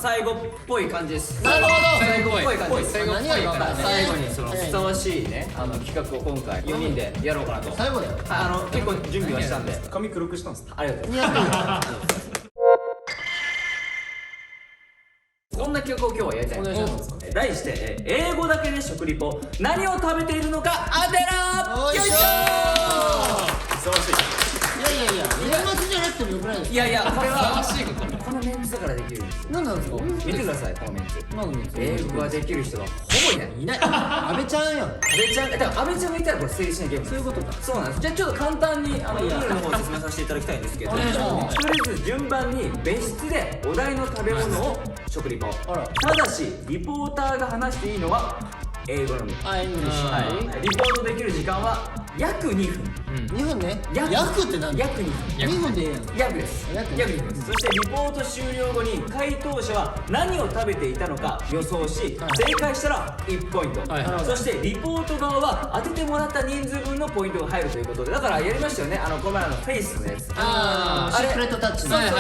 最後っぽい感じです。なるほど。最後っぽい感じです。何がいいか分かんない。最後にそのふさわしいね企画を今回4人でやろうかなと。最後だよ。結構準備はしたんで。髪黒くしたんですか？ありがとう。似合ってるよ。こんな企画を今日はやりたい。お願いします。題して英語だけで食リポ、何を食べているのか当てろ。よいしょー。忙しい。いやいやいや、年末じゃなくてもよくないですか。いやいや、これはしいこと。このメンツだからできるんですよ。何なんですか。見てください、このメンツ。何のメンツ。英語ができる人がほぼいない。いない。阿部ちゃんやん。阿部ちゃん、だから阿部ちゃんがいたらこれ成立しないゲーム。そういうことか。そうなんです。じゃあちょっと簡単にルールの方を説明させていただきたいんですけど、お願いします。とりあえず順番に別室でお題の食べ物を食リポ。あら。ただしリポーターが話していいのは英語のみ。あ、イングリッシュ。はい。リポートできる時間は約2分。2分ね。約って何。約2分。2分でええやん。約です。約2分です。そしてリポート終了後に回答者は何を食べていたのか予想し、正解したら1ポイント。そしてリポート側は当ててもらった人数分のポイントが入るということで、だからやりましたよね。この前フェイスのやつ。ああ、シークレットタッチ。そうそうそ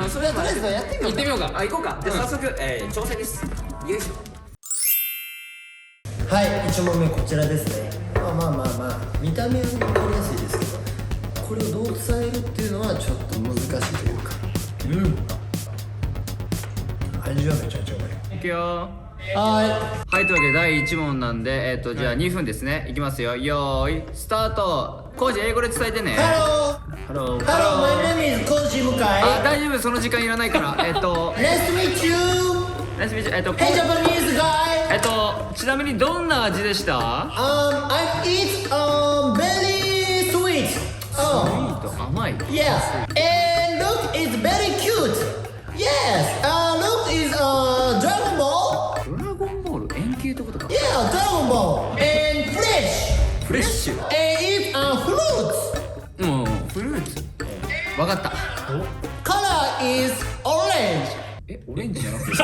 う。それはとりあえずやってみよう。行ってみようか。行こうか。じゃあ早速挑戦です。よいしょ。はい、1問目こちらですね。まあ見た目は分かりやすいですけど、これをどう伝えるっていうのはちょっと難しいというか。味はめちゃめちゃうまい。いくよ。ははい、というわけで第1問なんで、じゃあ2分ですね。いきますよ。よーい、スタート。コージ英語で伝えてね。い。ハロー。ロー、my name is コージ向井。あ、大丈夫、その時間いらないから。Nice to meet you. ナイスビーチ。Hey Japanese guy. ちなみにどんな味でした？ I eat very sweet. 甘い。Yes. And look is very cute. Yes. Look is Dragon Ball. ドラゴンボール円形ってことか。 Yeah, Dragon Ball. And fresh. フレッシュ。And eat fruits. フルーツ。わかった。Color is orange. オレンジじゃなくて。違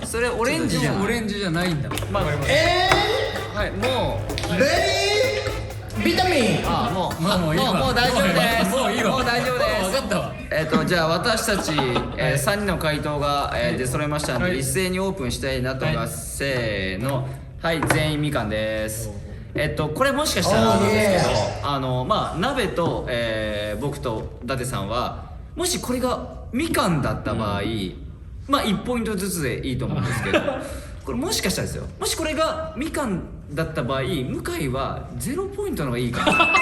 う。それオレンジじゃん。オレンジじゃないんだ。まあ、 And はい、もう。 very vitamin. もういいわもう大丈夫です。もういいわ。もう大丈夫です。分かったわ。じゃあ私たち3人の回答が出揃いましたので、一斉にオープンしたいなと思います。せーの。はい、全員みかんです。これもしかしたらなんですけど、まあ鍋と僕と伊達さんはもしこれがみかんだった場合、まあ1ポイントずつでいいと思うんですけど、これもしかしたらですよ、もしこれがみかんだった場合、向井は0ポイントの方がいいかな。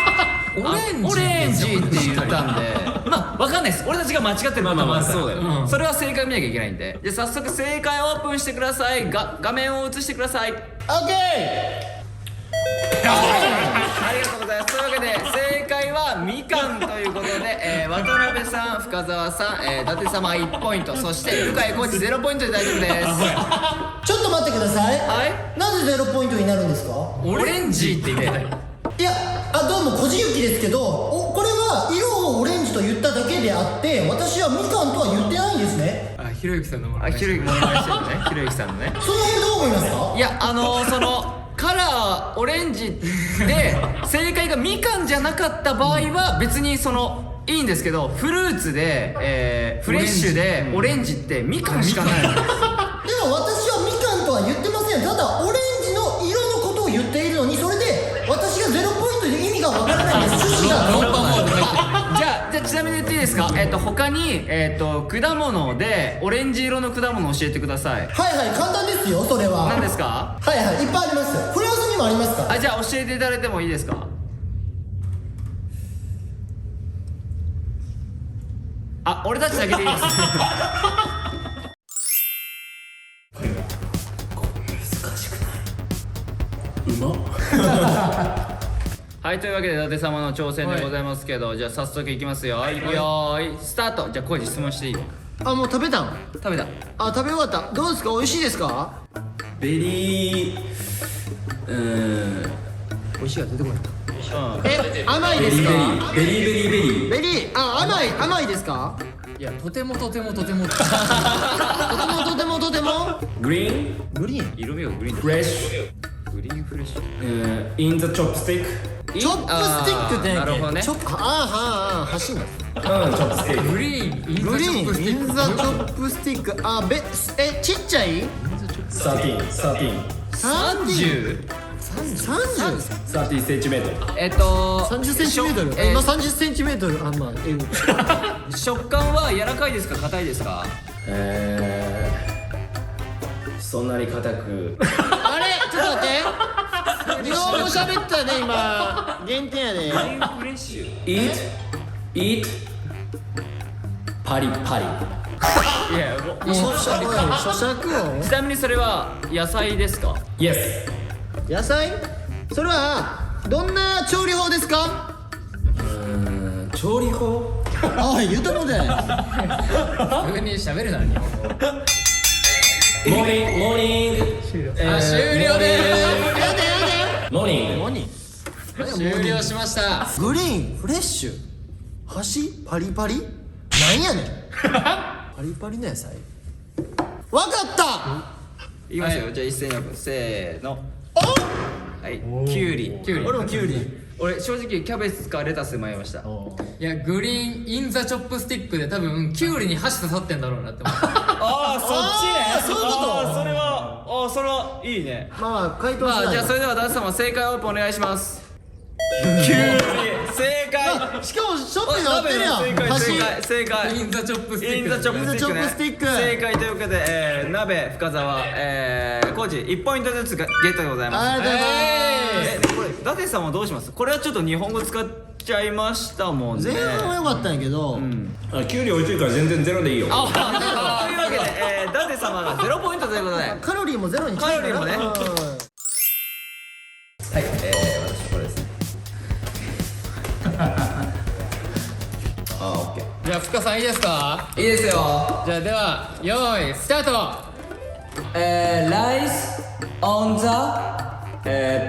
オレンジって言ったんで、まあわかんないです。俺たちが間違ってることもあるから、そうだよ。それは正解見なきゃいけないんで、じゃあ早速正解をオープンしてください。画面を映してください。 Okay. ありがとうございます。というわけで正解はみかんということで、渡辺さん、深澤さん、伊達様1ポイント、そして向井コーチ0ポイントで大丈夫です。ちょっと待ってください。はい。なぜ0ポイントになるんですか？オレンジって言ってたよ。いや、どうもこじゆきですけど、これは色をオレンジと言っただけであって、私はみかんとは言ってないんですね。ひろゆきさんのもの。ひろゆきさんのね、ひろゆきさんのね。その辺どう思いますか？いや、そのカラーオレンジで正解がみかんじゃなかった場合は別にいいんですけど、フルーツで、フレッシュでオレンジってみかんしかない。でも私はみかんとは言ってません。ただオレンジの色のことを言っているのに、それで私が0ポイントで意味がわからないんです。趣旨が論破モード入ってじゃあちなみに言っていいですか？他に果物でオレンジ色の果物を教えてください。はいはい、簡単ですよ、それは。何ですか？はいはい、いっぱいあります。フランスにもありますから。じゃあ教えていただいてもいいですか？俺たちだけでいいです。はい、というわけで伊達様の挑戦でございますけど、じゃあ早速いきますよ。よーいスタート。じゃあコージ質問していいよ。もう食べたん？食べた。食べ終わった。どうですか？美味しいですか？ベリー美味しいが出てこない。うん。甘いですか？ベリーベリー、甘いですか？いや、とてもとてもとても。とてもグリーングリーン。色味がグリーン。フレッシュグリーンフレッシュ。in the chopstick チョップスティックってなるほどね。箸の。チョップスティック。グリーンイングリザチョップスティックーンインザチョップスティック。あ、ちっちゃい13 30? 30センチメートル。30センチメートル。今30センチメートル。あ、まあ英語。食感は柔らかいですか硬いですか？そんなに硬く。あれちょっと待って。日本語喋ったね今。減点やで。フレッシュ。 Eat パリパリ。いやもう咀嚼音。ちなみにそれは野菜ですか？ Yes。野菜？それはどんな調理法ですか？調理法。あ、言ったので。普通に喋るな日本語。モーニング。あ、終了でモーニング。何？す。終了しました。グリーン、フレッシュ、端、パリパリ？なんやねん。パリパリの野菜。わかった。いきますよ、じゃあ一斉にオープンせーの。はい、キュウリ。キュウリ。俺もキュウリ。俺正直キャベツかレタス迷いました。いや、グリーンインザチョップスティックで多分キュウリに箸刺さってんだろうなって思った。ああ、そっちね。そういうことあーそれはいいね。まあまあ回答しない。まあじゃあそれではダンス様正解オープンお願いします。キュウリ正解。しかもショップになってるやん。正解。インザチョップスティック。インザチョップスティックね。インザチョップスティック正解というわけで、鍋深澤、コージ1ポイントずつゲットでございます。ありがとうございます。これダテさんはどうします？これはちょっと日本語使っちゃいましたもんね。前半は良かったんやけど、キュウリ美味しいから全然ゼロでいいよ。というわけで、ダテ様が0ポイントということで。カロリーもゼロに近いから。カロリーもねうんはい、私これですね。オッケー。じゃあ、深さんいいですか？いいですよ。じゃあ、では、用意、スタート。Rice on the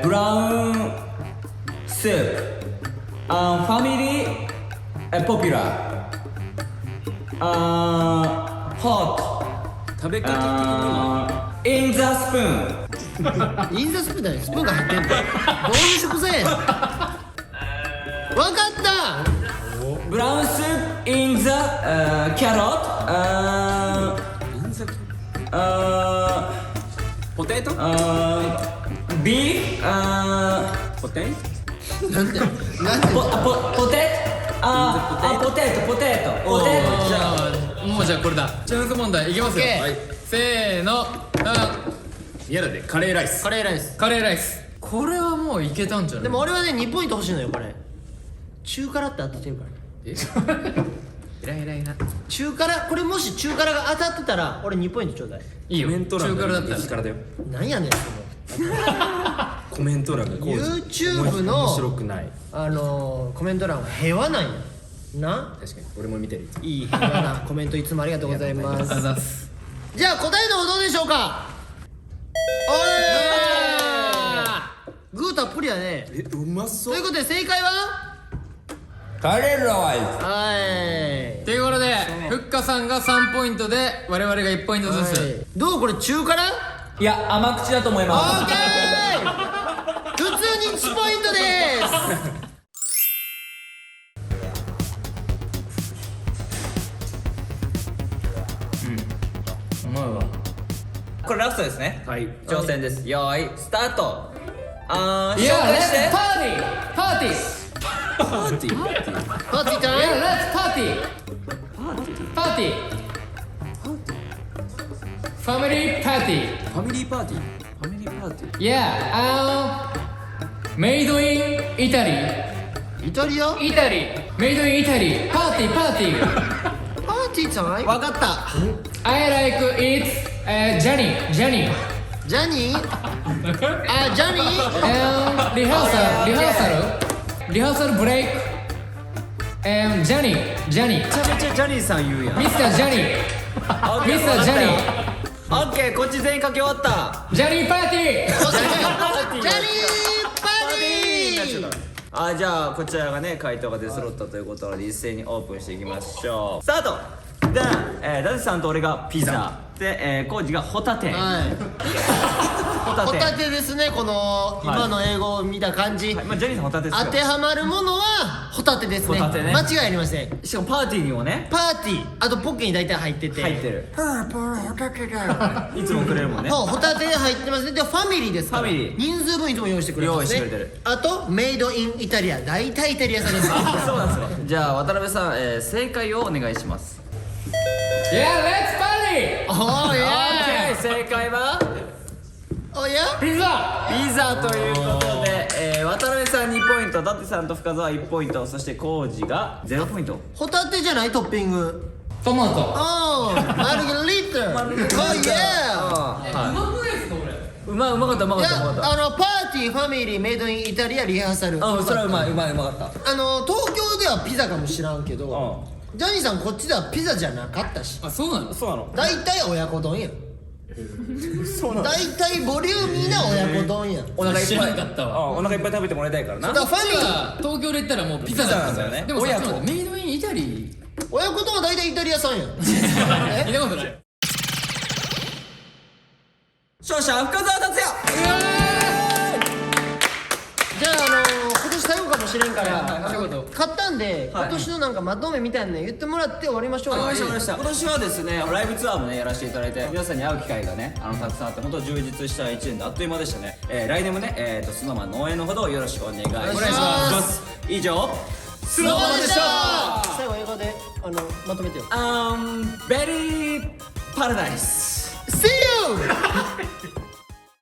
brown soup and family popular hot 食べ方的には。 in the spoon インザスプーンだよ。スプーンが入ってんの。どういう食材やねん。わかった。 brown soup in the carrotポテト。 beef ポテなんで？ポテトじゃあもうじゃあこれだ。チャンス問題いきますよ。はいせーの。嫌だね。カレーライス。カレーライス。カレーライス。これはもういけたんじゃない？でも俺はね2ポイント欲しいのよこれ。中辛って当ててるから。ええらい偉いな。中辛、これもし中辛が当たってたら俺2ポイントちょうだい。いいよ。コメント欄中辛だったら。激辛だよ。なんやねんそコメント欄がこう YouTube の面白くない。のコメント欄は平和なんやな。確かに俺も見てる。いい平和なコメントいつもありがとうございます。ありがとうございます。じゃあ答えの方どうでしょうか。おいグーたっぷりやね。うまそということで正解はカレーライはいということで、ふっかさんが3ポイントで、我々が1ポイントずつ。どうこれ中辛？いや甘口だと思いオます。ーケー普通に1ポイントですうまいわ。これラストですね。はい。挑戦です。よーいスタート。紹いや、レッツ介して。パーティーパーティーパーティー。パーティータイム。いや、レッツパーティーパーティーファミリーパーティーファミリーパーティー。ファミリーパーティー。 Yeah, made in Italy イタリア？ Italy Made in Italy パーティーパーティーパーティータイム。わかった。 I like it Johnny ジャニー？あ、ジャニー？and rehearsal break and Johnny ジャニーさん言うやん。 Mr. Johnny Mr. Johnny オッケーこっち全員書き終わった。ジャニーパーティージャニーパーティー。じゃあこちらがね回答が出揃ったということで一斉にオープンしていきましょう。スタート。で、ダズさんと俺がピザで、コウジがホタテ。はいホタテですね。この今の英語を見た感じ、まあジャニーさんホタテですよ。当てはまるものはホタテですね。ホタテね間違いありません。しかもパーティーにもねパーティー、あとポッケに大体入ってて、入ってる。パーホタテだよ。いつもくれるもんね。そう、ホタテ入ってますね。でファミリーですから、ファミリー人数分いつも用意してくれてますね。用意してくれてる。あとメイドインイタリア、大体イタリア産です。そうなんですよ。じゃあ渡辺さん、正解をお願いします。いやレッツパーティーおーいや正解はおやピザピザということで、渡辺さん2ポイント、舘さんと深澤1ポイント、そして浩二が0ポイント。ホタテじゃないトッピング。トマトおーマルゲリータ。おーイエー。うまくないですかこれうまかったうまかいやったうまかっパーティー、ファミリー、メイドインイタリア、リハーサル。た。それはうまかった。東京ではピザかもしらんけど、ジャニーさんこっちではピザじゃなかったし、あそうなのそうなの。大体親子丼やん。大体ボリューミーな親子丼やん。お腹いっぱい知らなかったわお腹いっぱい食べてもらいたいからな。だからファミリー、東京で言ったらもうピザだったんだよねでもさ親子ちょっと待ってメイドインイタリ親子丼は大体イタリア産やん。ー聞いたことない勝者深澤達也。じゃあ今年最後かもしれんからそういうこと買ったんで、はい今年のなんかまとめみたいなの言ってもらって終わりましょうよ。わかりました。今年はですね、ライブツアーもねやらせていただいて、皆さんに会う機会がねたくさんあって、本当充実した1年であっという間でしたね。来年もねSnowManの応援のほどよろしくお願いしお願いしま。ます以上スノーマンでした。最後英語でまとめてよ。ベリーパラダイス。 See you